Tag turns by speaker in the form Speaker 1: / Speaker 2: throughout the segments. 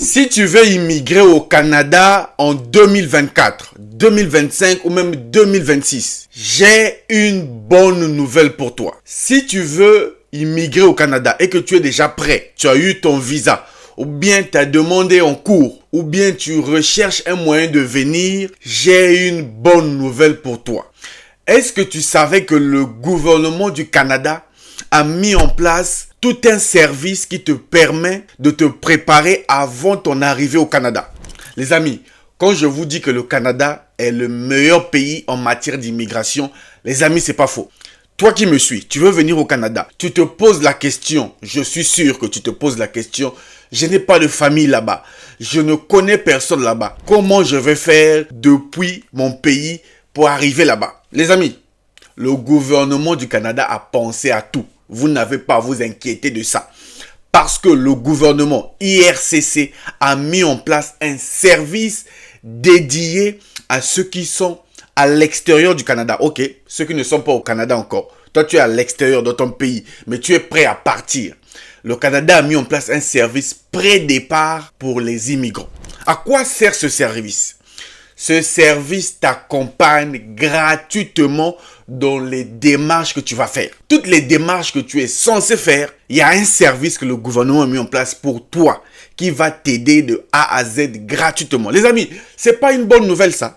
Speaker 1: Si tu veux immigrer au Canada en 2024, 2025 ou même 2026, j'ai une bonne nouvelle pour toi. Si tu veux immigrer au Canada et que tu es déjà prêt, tu as eu ton visa, ou bien tu as demandé en cours, ou bien tu recherches un moyen de venir, j'ai une bonne nouvelle pour toi. Est-ce que tu savais que le gouvernement du Canada a mis en place tout un service qui te permet de te préparer avant ton arrivée au Canada? Les amis, quand je vous dis que le Canada est le meilleur pays en matière d'immigration, les amis, c'est pas faux. Toi qui me suis, tu veux venir au Canada, tu te poses la question, je suis sûr que tu te poses la question, je n'ai pas de famille là-bas, je ne connais personne là-bas, comment je vais faire depuis mon pays pour arriver là-bas? Les amis, le gouvernement du Canada a pensé à tout. Vous n'avez pas à vous inquiéter de ça. Parce que le gouvernement IRCC a mis en place un service dédié à ceux qui sont à l'extérieur du Canada. Ok, ceux qui ne sont pas au Canada encore. Toi, tu es à l'extérieur de ton pays, mais tu es prêt à partir. Le Canada a mis en place un service pré-départ pour les immigrants. À quoi sert ce service? Ce service t'accompagne gratuitement dans les démarches que tu vas faire. Toutes les démarches que tu es censé faire, il y a un service que le gouvernement a mis en place pour toi qui va t'aider de A à Z gratuitement. Les amis, c'est pas une bonne nouvelle ça.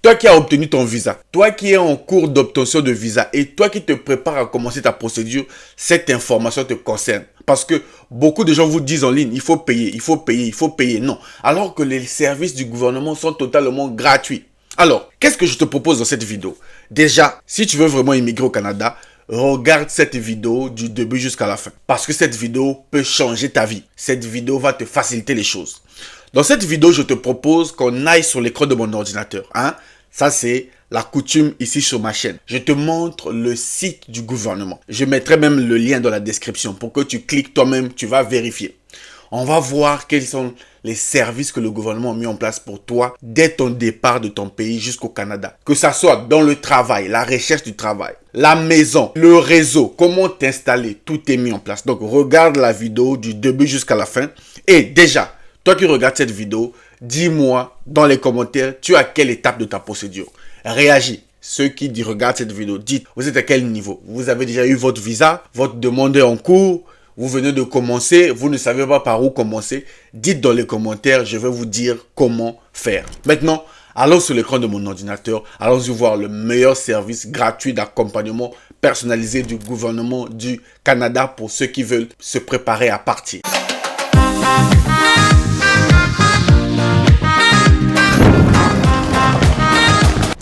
Speaker 1: Toi qui as obtenu ton visa, toi qui es en cours d'obtention de visa et toi qui te prépares à commencer ta procédure, cette information te concerne. Parce que beaucoup de gens vous disent en ligne, il faut payer, il faut payer, il faut payer. Non. Alors que les services du gouvernement sont totalement gratuits. Alors, qu'est-ce que je te propose dans cette vidéo? Déjà, si tu veux vraiment immigrer au Canada, regarde cette vidéo du début jusqu'à la fin. Parce que cette vidéo peut changer ta vie. Cette vidéo va te faciliter les choses. Dans cette vidéo, je te propose qu'on aille sur l'écran de mon ordinateur. Ça, c'est la coutume ici sur ma chaîne. Je te montre le site du gouvernement. Je mettrai même le lien dans la description pour que tu cliques toi-même, tu vas vérifier. On va voir quels sont les services que le gouvernement a mis en place pour toi dès ton départ de ton pays jusqu'au Canada. Que ça soit dans le travail, la recherche du travail, la maison, le réseau, comment t'installer, tout est mis en place. Donc, regarde la vidéo du début jusqu'à la fin. Et déjà, toi qui regardes cette vidéo, dis-moi dans les commentaires, tu es à quelle étape de ta procédure? Réagis. Ceux qui regardent cette vidéo, dites, vous êtes à quel niveau? Vous avez déjà eu votre visa, votre demande est en cours, vous venez de commencer, vous ne savez pas par où commencer. Dites dans les commentaires, je vais vous dire comment faire. Maintenant, allons sur l'écran de mon ordinateur, allons-y voir le meilleur service gratuit d'accompagnement personnalisé du gouvernement du Canada pour ceux qui veulent se préparer à partir.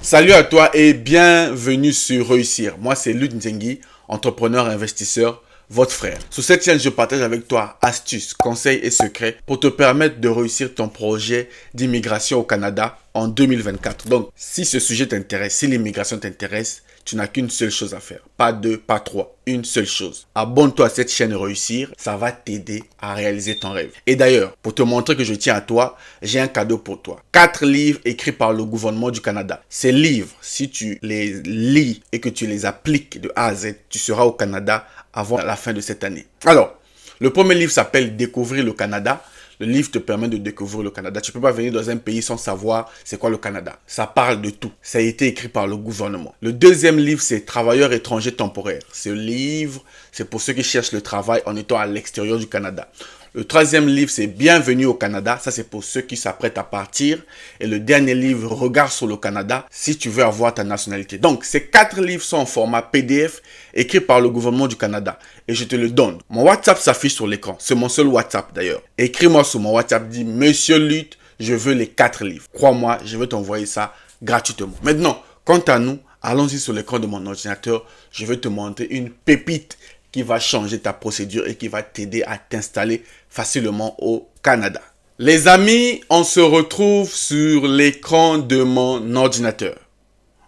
Speaker 1: Salut à toi et bienvenue sur Réussir. Moi, c'est Luc Nzengi, entrepreneur et investisseur, votre frère. Sur cette chaîne, je partage avec toi astuces, conseils et secrets pour te permettre de réussir ton projet d'immigration au Canada en 2024. Donc, si ce sujet t'intéresse, si l'immigration t'intéresse, tu n'as qu'une seule chose à faire. Pas deux, pas trois. Une seule chose. Abonne-toi à cette chaîne Réussir. Ça va t'aider à réaliser ton rêve. Et d'ailleurs, pour te montrer que je tiens à toi, j'ai un cadeau pour toi. 4 livres écrits par le gouvernement du Canada. Ces livres, si tu les lis et que tu les appliques de A à Z, tu seras au Canada avant la fin de cette année. Alors, le premier livre s'appelle Découvrir le Canada. Le livre te permet de découvrir le Canada. Tu ne peux pas venir dans un pays sans savoir c'est quoi le Canada. Ça parle de tout. Ça a été écrit par le gouvernement. Le deuxième livre, c'est Travailleurs étrangers temporaires. Ce livre, c'est pour ceux qui cherchent le travail en étant à l'extérieur du Canada. Le troisième livre, c'est Bienvenue au Canada. Ça, c'est pour ceux qui s'apprêtent à partir. Et le dernier livre, Regard sur le Canada, si tu veux avoir ta nationalité. Donc, ces 4 livres sont en format PDF, écrits par le gouvernement du Canada. Et je te le donne. Mon WhatsApp s'affiche sur l'écran. C'est mon seul WhatsApp d'ailleurs. Écris-moi sur mon WhatsApp, dis, Monsieur Luc, je veux les 4 livres. Crois-moi, je vais t'envoyer ça gratuitement. Maintenant, quant à nous, allons-y sur l'écran de mon ordinateur. Je vais te montrer une pépite qui va changer ta procédure et qui va t'aider à t'installer facilement au Canada. Les amis, on se retrouve sur l'écran de mon ordinateur.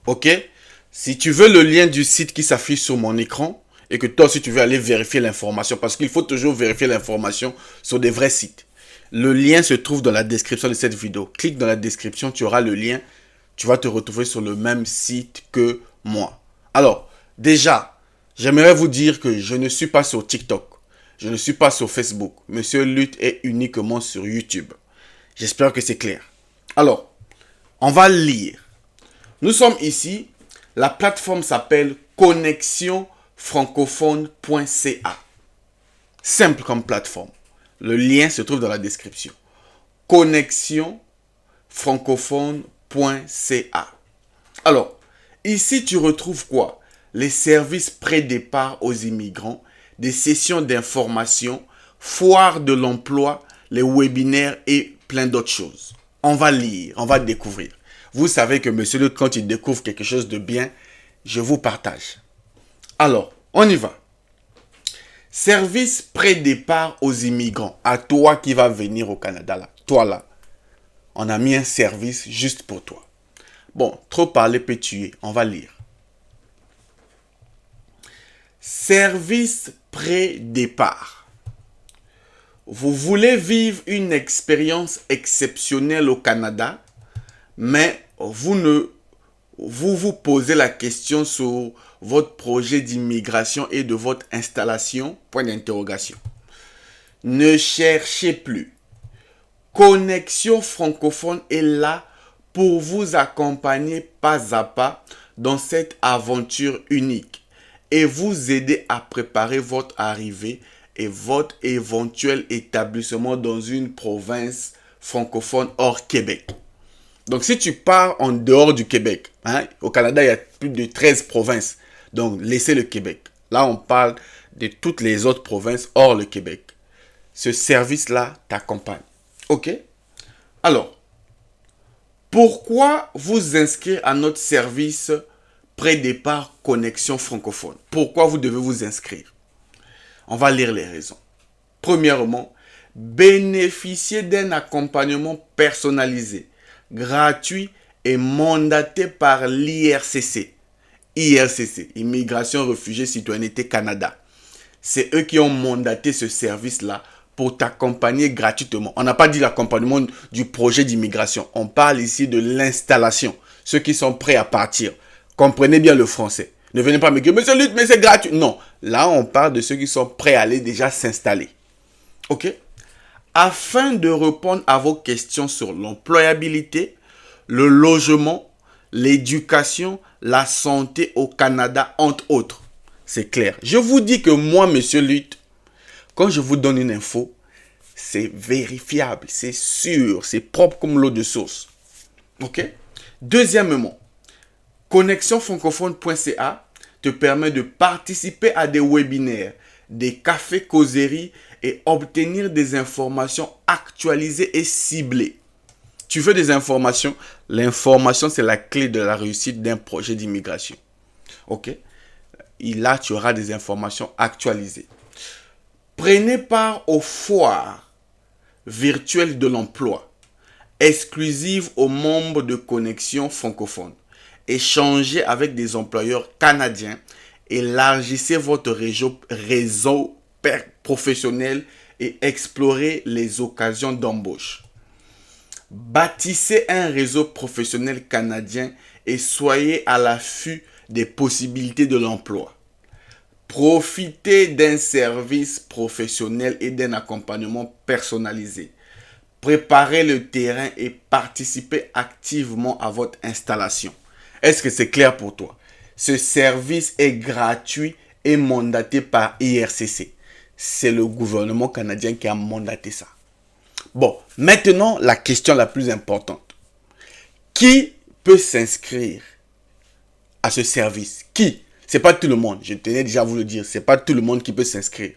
Speaker 1: Ok? Si tu veux le lien du site qui s'affiche sur mon écran et que toi aussi tu veux aller vérifier l'information, parce qu'il faut toujours vérifier l'information sur des vrais sites. Le lien se trouve dans la description de cette vidéo. Clique dans la description, tu auras le lien. Tu vas te retrouver sur le même site que moi. Alors, déjà, j'aimerais vous dire que je ne suis pas sur TikTok. Je ne suis pas sur Facebook. Monsieur Luc est uniquement sur YouTube. J'espère que c'est clair. Alors, on va lire. Nous sommes ici. La plateforme s'appelle connexionfrancophone.ca. Simple comme plateforme. Le lien se trouve dans la description. Connexionfrancophone.ca. Alors, ici tu retrouves quoi? Les services pré-départ aux immigrants, des sessions d'information, foire de l'emploi, les webinaires et plein d'autres choses. On va lire, on va découvrir. Vous savez que Monsieur Luc, quand il découvre quelque chose de bien, je vous partage. Alors, on y va. Service pré-départ aux immigrants. À toi qui vas venir au Canada, là. Toi, là. On a mis un service juste pour toi. Bon, trop parler peut tuer. On va lire. Service pré-départ. Vous voulez vivre une expérience exceptionnelle au Canada, mais vous vous posez la question sur votre projet d'immigration et de votre installation, point d'interrogation. Ne cherchez plus. Connexion francophone est là pour vous accompagner pas à pas dans cette aventure unique et vous aider à préparer votre arrivée et votre éventuel établissement dans une province francophone hors Québec. Donc, si tu pars en dehors du Québec, au Canada, il y a plus de 13 provinces. Donc, laissez le Québec. Là, on parle de toutes les autres provinces hors le Québec. Ce service-là t'accompagne. OK? Alors, pourquoi vous inscrire à notre service pré-départ connexion francophone? Pourquoi vous devez vous inscrire? On va lire les raisons. Premièrement, bénéficier d'un accompagnement personnalisé, gratuit et mandaté par l'IRCC. IRCC, Immigration, Réfugiés, Citoyenneté Canada. C'est eux qui ont mandaté ce service-là pour t'accompagner gratuitement. On n'a pas dit l'accompagnement du projet d'immigration. On parle ici de l'installation. Ceux qui sont prêts à partir. Comprenez bien le français. Ne venez pas me dire, monsieur Luc, mais c'est gratuit. Non, là on parle de ceux qui sont prêts à aller déjà s'installer. Ok? Afin de répondre à vos questions sur l'employabilité, le logement, l'éducation, la santé au Canada, entre autres. C'est clair. Je vous dis que moi, monsieur Luc, quand je vous donne une info, c'est vérifiable, c'est sûr, c'est propre comme l'eau de source. Ok? Deuxièmement, connexionfrancophone.ca te permet de participer à des webinaires, des cafés causeries et obtenir des informations actualisées et ciblées. Tu veux des informations? L'information, c'est la clé de la réussite d'un projet d'immigration. Ok? Et là, tu auras des informations actualisées. Prenez part aux foires virtuelles de l'emploi, exclusives aux membres de Connexion francophone. Échangez avec des employeurs canadiens, élargissez votre réseau professionnel et explorez les occasions d'embauche. Bâtissez un réseau professionnel canadien et soyez à l'affût des possibilités de l'emploi. Profitez d'un service professionnel et d'un accompagnement personnalisé. Préparez le terrain et participez activement à votre installation. Est-ce que c'est clair pour toi? Ce service est gratuit et mandaté par IRCC. C'est le gouvernement canadien qui a mandaté ça. Bon, maintenant, la question la plus importante. Qui peut s'inscrire à ce service? Qui? C'est pas tout le monde. Je tenais déjà à vous le dire. C'est pas tout le monde qui peut s'inscrire.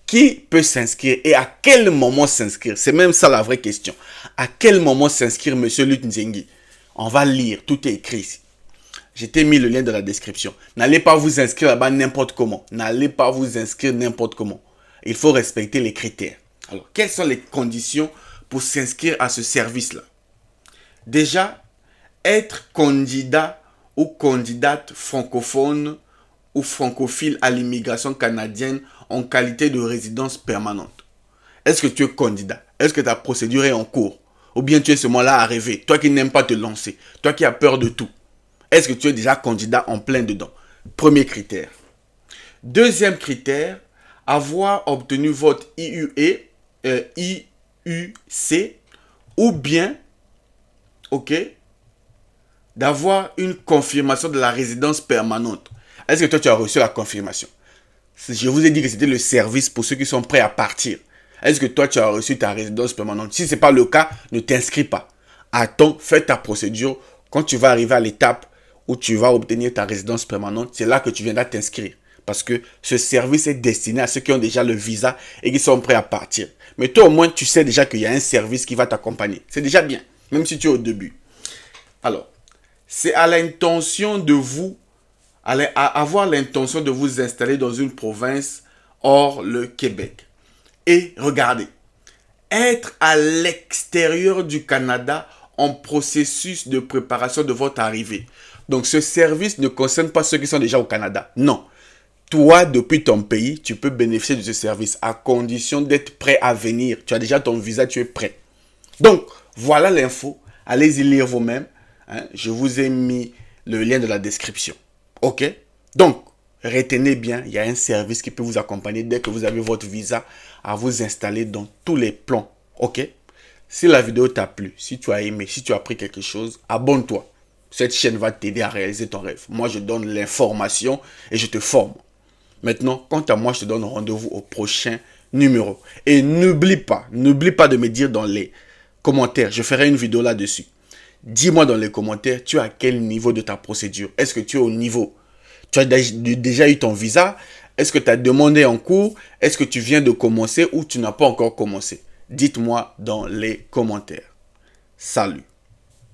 Speaker 1: Qui peut s'inscrire et à quel moment s'inscrire? C'est même ça la vraie question. À quel moment s'inscrire, monsieur Luc Nzengi? On va lire. Tout est écrit ici. Je t'ai mis le lien dans la description. N'allez pas vous inscrire là-bas n'importe comment. N'allez pas vous inscrire n'importe comment. Il faut respecter les critères. Alors, quelles sont les conditions pour s'inscrire à ce service-là? Déjà, être candidat ou candidate francophone ou francophile à l'immigration canadienne en qualité de résidence permanente. Est-ce que tu es candidat? Est-ce que ta procédure est en cours? Ou bien tu es seulement là à rêver? Toi qui n'aimes pas te lancer, toi qui as peur de tout. Est-ce que tu es déjà candidat en plein dedans? Premier critère. Deuxième critère, avoir obtenu votre IUC ou bien, ok, d'avoir une confirmation de la résidence permanente. Est-ce que toi, tu as reçu la confirmation? Je vous ai dit que c'était le service pour ceux qui sont prêts à partir. Est-ce que toi, tu as reçu ta résidence permanente? Si ce n'est pas le cas, ne t'inscris pas. Attends, fais ta procédure. Quand tu vas arriver à l'étape où tu vas obtenir ta résidence permanente, c'est là que tu viendras t'inscrire. Parce que ce service est destiné à ceux qui ont déjà le visa et qui sont prêts à partir. Mais toi, au moins, tu sais déjà qu'il y a un service qui va t'accompagner. C'est déjà bien, même si tu es au début. Alors, c'est à l'intention de vous, à avoir l'intention de vous installer dans une province hors le Québec. Et regardez, être à l'extérieur du Canada en processus de préparation de votre arrivée. Donc, ce service ne concerne pas ceux qui sont déjà au Canada. Non. Toi, depuis ton pays, tu peux bénéficier de ce service à condition d'être prêt à venir. Tu as déjà ton visa, tu es prêt. Donc, voilà l'info. Allez-y lire vous-même. Hein. Je vous ai mis le lien de la description. OK? Donc, retenez bien, il y a un service qui peut vous accompagner dès que vous avez votre visa à vous installer dans tous les plans. OK? Si la vidéo t'a plu, si tu as aimé, si tu as appris quelque chose, abonne-toi. Cette chaîne va t'aider à réaliser ton rêve. Moi, je donne l'information et je te forme. Maintenant, quant à moi, je te donne rendez-vous au prochain numéro. Et n'oublie pas de me dire dans les commentaires, je ferai une vidéo là-dessus. Dis-moi dans les commentaires, tu es à quel niveau de ta procédure? Est-ce que tu es au niveau? Tu as déjà eu ton visa? Est-ce que tu as demandé en cours? Est-ce que tu viens de commencer ou tu n'as pas encore commencé? Dites-moi dans les commentaires. Salut!